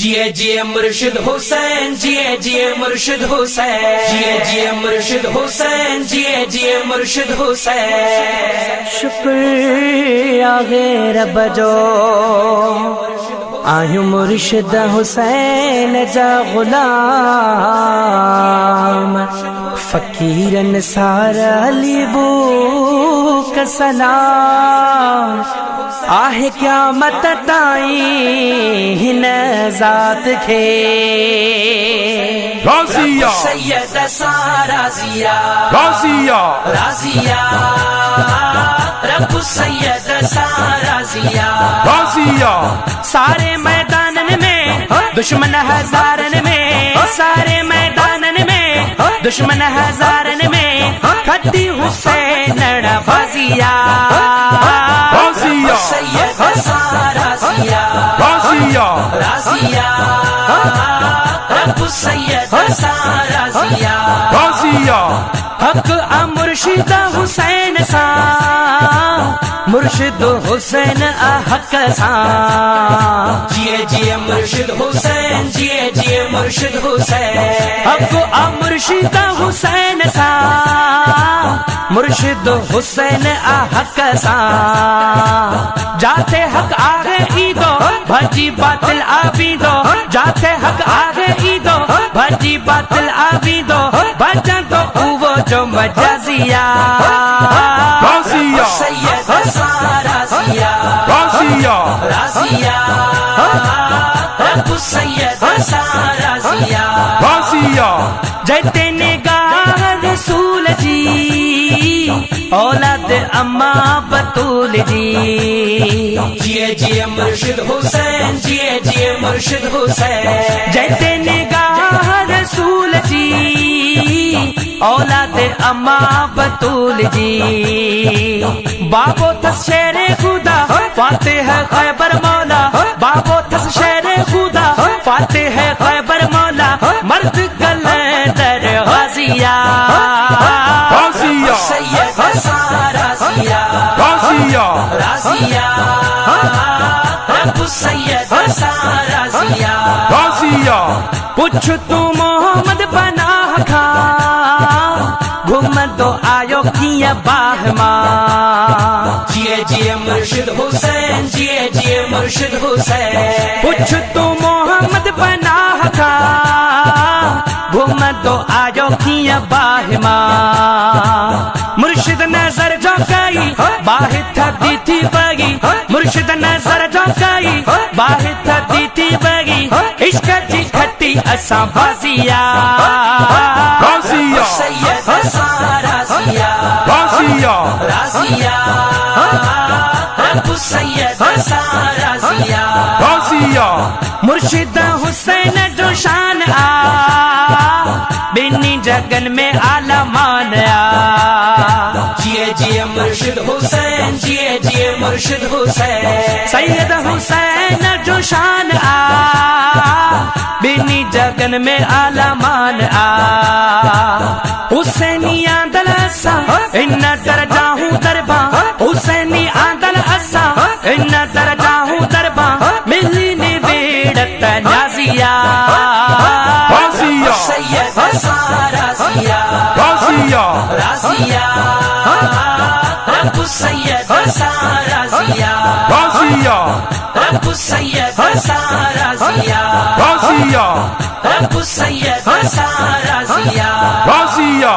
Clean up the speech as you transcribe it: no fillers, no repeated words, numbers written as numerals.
जिए जिए मुर्शिद हुसैन, जिए जिए मुर्शिद हुसैन, जिए जिए मुर्शिद हुसैन, जिए जिए मुर्शिद हुसैन। शुक्र आहे रब जो आयूं मुर्शिद हुसैन जा गुलाम, फकीरन सारा लिबू का सलाम। आहे क्या मत ताई हिन जात खे राज़िया सैयद सारा जिया, राज़िया राज़िया रब सैयद सारा जिया, राज़िया। सारे मैदानन में दुश्मन हजारन में, सारे मैदानन में दुश्मन हजारन में खत्ती हुसैन नवाजिया, राज़िया सैयद सारा जिया, राज़िया राज़िया रब सैयद सारा जिया, राज़िया। हक मुर्शिद हुसैन सा, मुर्शिद हुसैन हक सा। जिए जिए मुर्शिद हुसैन, जिए जिए मुर्शिद हुसैन। हक मुर्शिद हुसैन सा, मुर्शिद हुसैन हक सा। जाते हक आगे ईदो भजी बातिल आबीदो, जाते हक आगे ईदो भजी बातिल आबीदो, भजन तो वो जो मजाजिया, राज़िया सैयद सारा जिया, राज़िया राज़िया रब सैयद सारा जिया, राज़िया। जैते निगाह रसूल जी औलाद अम्मा बतूल जी। जिए जिए मुर्शिद हुसैन, जिए जिए मुर्शिद हुसैन। जैते निगाह रसूल जी औलाद अम्मा बतूल जी। बाबो थस शेरे खुदा फातेह खैबर मौला, बाबो थस शेरे खुदा फातेह खैबर मौला। मर्द कलंदर गाजिया, राज़िया सैयद सारा जिया, राज़िया राज़िया रब सैयद सारा जिया, राज़िया। पुछ तू मोहम्मद पनाह खा, घुम तो आयो किया बाहमा। जिए जिए मुर्शिद हुसैन, जिए जिए मुर्शिद हुसैन। पुछ तू मोहम्मद पनाह खा, घुम तो आयो किया बाहमा। मुर्शिद नजर जो कई बाहित दी थी बगी, मुर्शिद नजर जो कई बाहित दी थी बगी। इश्क जी खट्टी असा बाजिया, राज़िया सैयद सारा जिया, राज़िया राज़िया रब सैयद सारा जिया, राज़िया। मुर्शिद हुसैन जो शान आ, बिन्नी जगन में आला मान आ। जिए जिए मुर्शिद हुसैन, जिए जिए मुर्शिद हुसैन। सैयद हुसैन जो शान आ, बिन्नी जगन में आला मान आ। हुसैनी आंदल असा इन दरजा हूँ दरबा, हुसैनी आंदल असा इन दरजा हूँ दरबा। मिली निबेड़त नाजिया, राज़िया सैयद सारा जिया, राज़िया राज़िया रब सैयद सारा जिया, राज़िया रब सैयद सारा जिया, राज़िया रब सैयद सारा जिया। राज़िया।